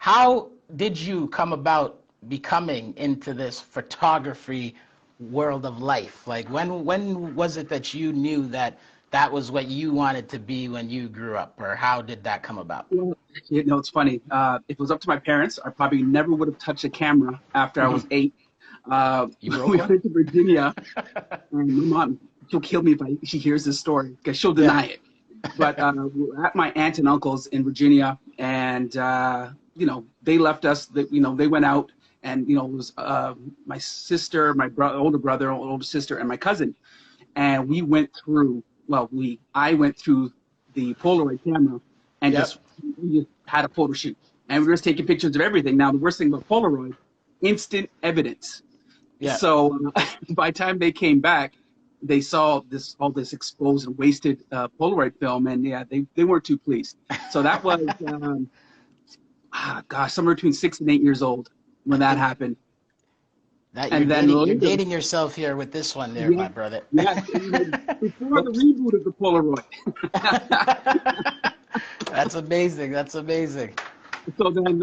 how did you come about becoming into this photography world of life? Like when was it that you knew that that was what you wanted to be when you grew up, or how did that come about? Well, it's funny. If it was up to my parents, I probably never would have touched a camera after I was 8. You broke We one? went to Virginia, and my mom, she'll kill me if she hears this story because she'll Yeah. deny it. But we were at my aunt and uncle's in Virginia, and they left us. They went out, and it was my sister, my older brother, older sister, and my cousin, and we went through. Well, I went through the Polaroid camera, and Yep. we just had a photo shoot, and we were just taking pictures of everything. Now, the worst thing about Polaroid, instant evidence. Yeah. So by the time they came back, they saw all this exposed and wasted Polaroid film, and yeah, they weren't too pleased. So that was, somewhere between 6 and 8 years old when that happened. That And then you're later, dating yourself here with this one there, my yeah, brother. yeah, before the reboot of the Polaroid. That's amazing. That's amazing. So then,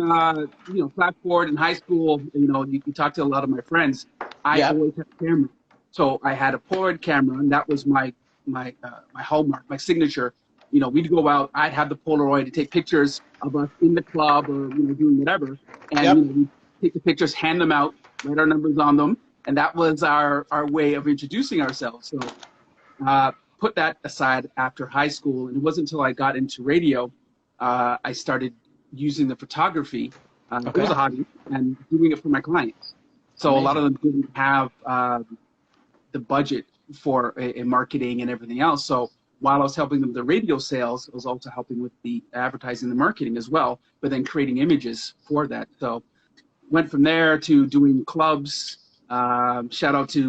fast forward in high school, you talk to a lot of my friends. I Yep. always had a camera. So I had a Polaroid camera, and that was my hallmark, my signature. We'd go out. I'd have the Polaroid to take pictures of us in the club or doing whatever, and Yep. we'd take the pictures, hand them out, write our numbers on them, and that was our way of introducing ourselves. So put that aside after high school, and it wasn't until I got into radio I started using the photography. It was Okay. a hobby, and doing it for my clients. So a lot of Amazing. them didn't have the budget for a marketing and everything else. So while I was helping them with the radio sales, I was also helping with the advertising and the marketing as well, but then creating images for that. So went from there to doing clubs. Shout out to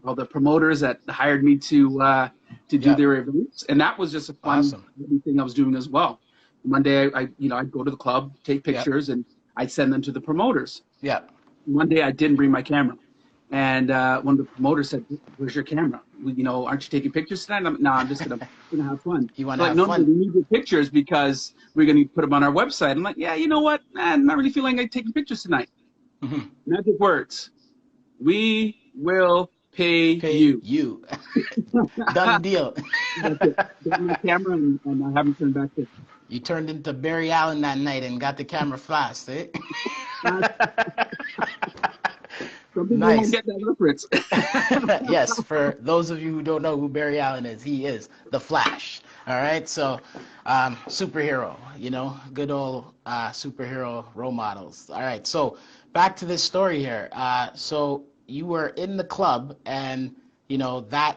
all the promoters that hired me to do Yep. their events, and that was just a fun Awesome. thing I was doing as well. One day, I'd go to the club, take Yep. pictures, and I'd send them to the promoters. Yep. One day, I didn't bring my camera, and one of the promoters said, "Where's your camera? Aren't you taking pictures tonight?" No, I'm just gonna have fun. You want to Like, have no, we fun. need your pictures because we're gonna put them on our website. I'm like, yeah, you know what? I'm not really feeling like taking pictures tonight. Mhm. Magic words. We will pay Pay you. you. Done deal. That's it. Got my camera, and I haven't turned back to You turned into Barry Allen that night and got the camera fast, eh? Some people Nice. won't get that reference. Yes, for those of you who don't know who Barry Allen is, he is the Flash. All right, so superhero, good old superhero role models. All right, so back to this story here. So you were in the club, and that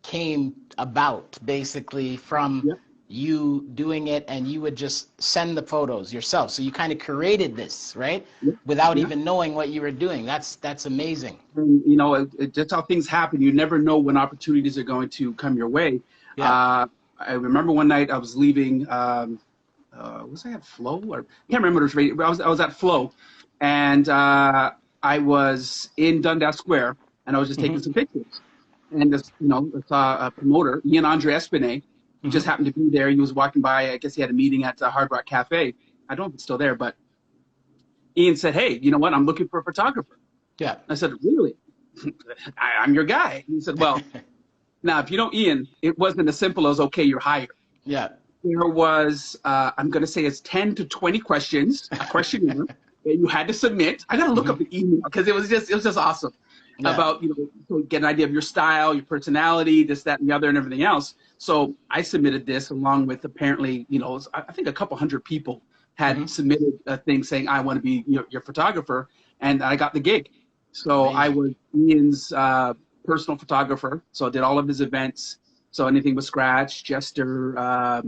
came about basically from Yep. you doing it, and you would just send the photos yourself. So you kind of created this, right? Yep. Without Yeah. even knowing what you were doing. That's amazing. And that's how things happen. You never know when opportunities are going to come your way. Yeah. I remember one night I was leaving. Was I at Flow? Or I can't remember. I was at Flow, and I was in Dundas Square, and I was just taking Mhm. some pictures. And I saw a promoter, Ian Andre Espinay. He just Mhm. happened to be there. He was walking by. I guess he had a meeting at the Hard Rock Cafe. I don't know if it's still there, but Ian said, "Hey, you know what? I'm looking for a photographer." Yeah. I said, "Really? I'm your guy." He said, "Well, now if you know Ian, it wasn't as simple as okay, you're hired. Yeah. There was, I'm going to say it's 10 to 20 questions, a questionnaire that you had to submit. I got to look up Mhm. the email because it was just awesome Yeah. about, so get an idea of your style, your personality, this, that, and the other, and everything else. So I submitted this along with apparently, I think a couple hundred people had Mhm. submitted a thing saying, I want to be your photographer. And I got the gig. So I Amazing. was Ian's personal photographer. So I did all of his events. So anything with Scratch, Jester, oh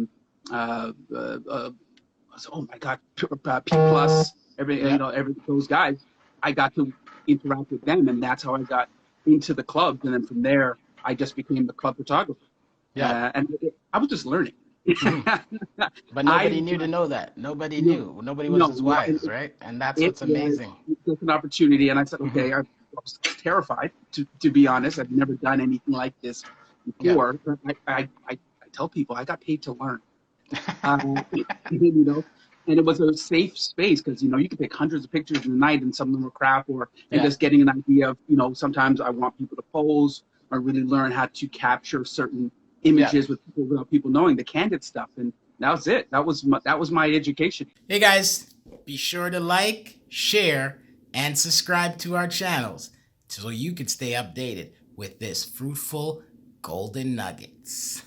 my God, P Plus, Yeah. every those guys. I got to interact with them, and that's how I got into the clubs. And then from there, I just became the club photographer. Yeah. I was just learning. Mhm. But nobody I knew to know that. Nobody no, knew. Nobody was no, as no, wise, right? And that's it what's was amazing. just an opportunity, and I said, Mhm. okay. I was terrified to be honest. I've never done anything like this Yeah. before. But I tell people I got paid to learn. Uh, you know, and it was a safe space because you could pick hundreds of pictures in the night and some of them were crap, or and Yeah. just getting an idea of sometimes I want people to pose or really learn how to capture certain Yeah. images with people without people knowing the candid stuff, and that was it. That was my education. Hey guys, be sure to like, share, and subscribe to our channels so you can stay updated with this fruitful golden nuggets.